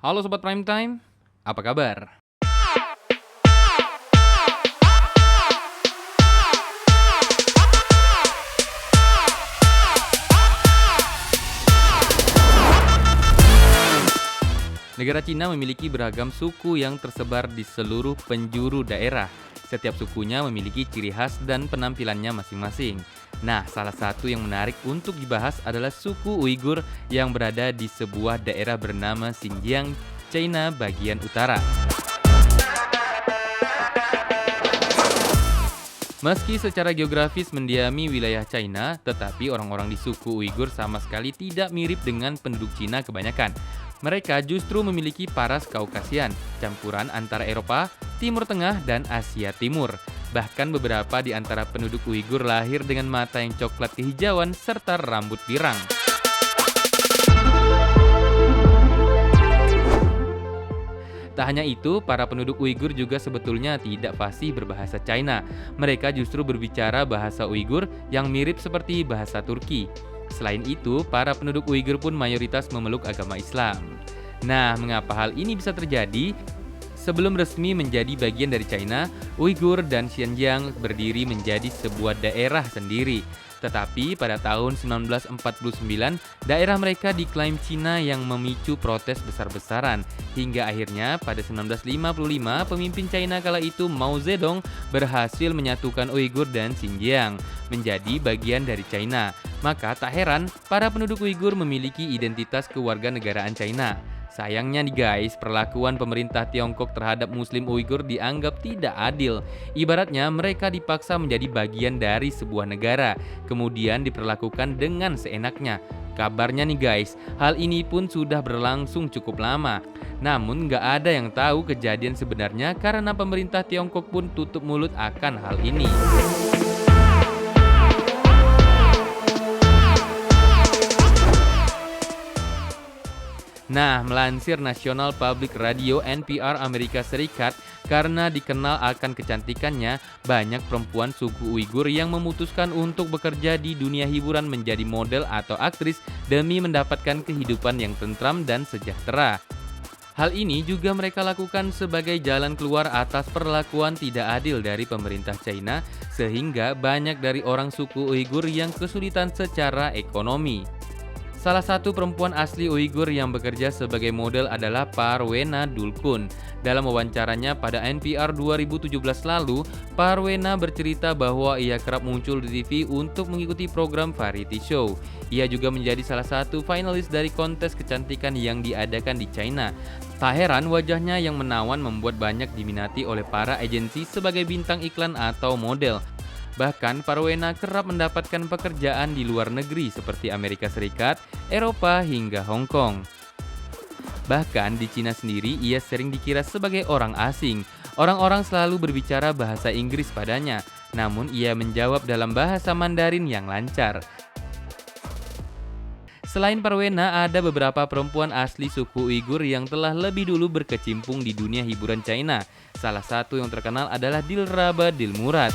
Halo Sobat Prime Time, apa kabar? Negara Cina memiliki beragam suku yang tersebar di seluruh penjuru daerah. Setiap sukunya memiliki ciri khas dan penampilannya masing-masing. Nah, salah satu yang menarik untuk dibahas adalah suku Uighur yang berada di sebuah daerah bernama Xinjiang, China bagian utara. Meski secara geografis mendiami wilayah China, tetapi orang-orang di suku Uighur sama sekali tidak mirip dengan penduduk Cina kebanyakan. Mereka justru memiliki paras Kaukasian, campuran antara Eropa, Timur Tengah, dan Asia Timur. Bahkan beberapa di antara penduduk Uighur lahir dengan mata yang coklat kehijauan serta rambut pirang. Tak hanya itu, para penduduk Uighur juga sebetulnya tidak fasih berbahasa China. Mereka justru berbicara bahasa Uighur yang mirip seperti bahasa Turki. Selain itu, para penduduk Uighur pun mayoritas memeluk agama Islam. Nah, mengapa hal ini bisa terjadi? Sebelum resmi menjadi bagian dari China, Uighur dan Xinjiang berdiri menjadi sebuah daerah sendiri. Tetapi pada tahun 1949, daerah mereka diklaim Cina yang memicu protes besar-besaran. Hingga akhirnya pada 1955, pemimpin China kala itu Mao Zedong berhasil menyatukan Uighur dan Xinjiang menjadi bagian dari China. Maka tak heran, para penduduk Uighur memiliki identitas kewarganegaraan China. Sayangnya nih guys, perlakuan pemerintah Tiongkok terhadap Muslim Uighur dianggap tidak adil. Ibaratnya mereka dipaksa menjadi bagian dari sebuah negara, kemudian diperlakukan dengan seenaknya. Kabarnya nih guys, hal ini pun sudah berlangsung cukup lama. Namun nggak ada yang tahu kejadian sebenarnya karena pemerintah Tiongkok pun tutup mulut akan hal ini. Nah, melansir National Public Radio NPR Amerika Serikat, karena dikenal akan kecantikannya, banyak perempuan suku Uighur yang memutuskan untuk bekerja di dunia hiburan menjadi model atau aktris demi mendapatkan kehidupan yang tentram dan sejahtera. Hal ini juga mereka lakukan sebagai jalan keluar atas perlakuan tidak adil dari pemerintah China, sehingga banyak dari orang suku Uighur yang kesulitan secara ekonomi. Salah satu perempuan asli Uighur yang bekerja sebagai model adalah Parwena Dulkun. Dalam wawancaranya pada NPR 2017 lalu, Parwena bercerita bahwa ia kerap muncul di TV untuk mengikuti program variety show. Ia juga menjadi salah satu finalis dari kontes kecantikan yang diadakan di China. Tak heran wajahnya yang menawan membuat banyak diminati oleh para agensi sebagai bintang iklan atau model. Bahkan Parwena kerap mendapatkan pekerjaan di luar negeri seperti Amerika Serikat, Eropa, hingga Hong Kong. Bahkan di Cina sendiri ia sering dikira sebagai orang asing. Orang-orang selalu berbicara bahasa Inggris padanya, namun ia menjawab dalam bahasa Mandarin yang lancar. Selain Parwena, ada beberapa perempuan asli suku Uighur yang telah lebih dulu berkecimpung di dunia hiburan China. Salah satu yang terkenal adalah Dilraba Dilmurad.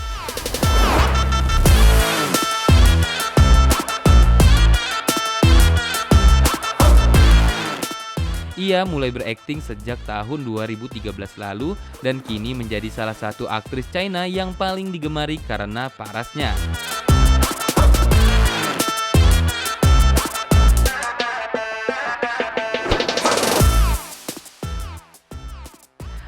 Ia mulai berakting sejak tahun 2013 lalu dan kini menjadi salah satu aktris China yang paling digemari karena parasnya.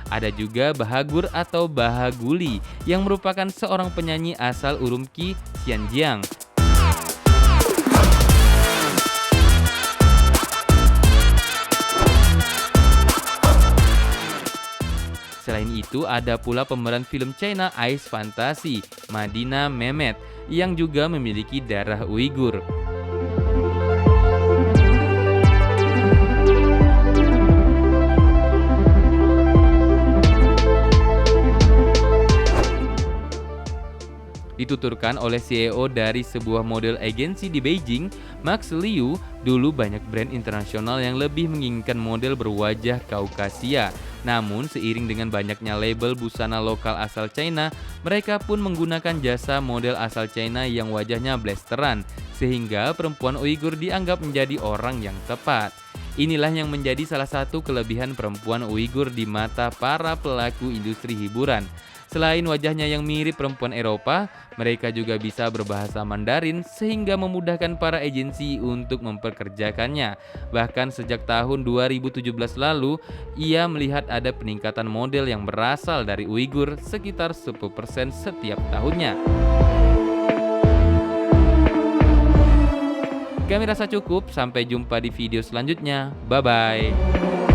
Ada juga Bahagur atau Bahaguli yang merupakan seorang penyanyi asal Urumqi, Xinjiang. Selain itu, ada pula pemeran film China Ice Fantasy, Madina Mehmet, yang juga memiliki darah Uighur. Dituturkan oleh CEO dari sebuah model agensi di Beijing, Max Liu, dulu banyak brand internasional yang lebih menginginkan model berwajah Kaukasia. Namun, seiring dengan banyaknya label busana lokal asal China, mereka pun menggunakan jasa model asal China yang wajahnya blasteran, sehingga perempuan Uighur dianggap menjadi orang yang tepat. Inilah yang menjadi salah satu kelebihan perempuan Uighur di mata para pelaku industri hiburan. Selain wajahnya yang mirip perempuan Eropa, mereka juga bisa berbahasa Mandarin sehingga memudahkan para agensi untuk memperkerjakannya. Bahkan sejak tahun 2017 lalu, ia melihat ada peningkatan model yang berasal dari Uighur sekitar 10% setiap tahunnya. Kami rasa cukup, sampai jumpa di video selanjutnya. Bye-bye.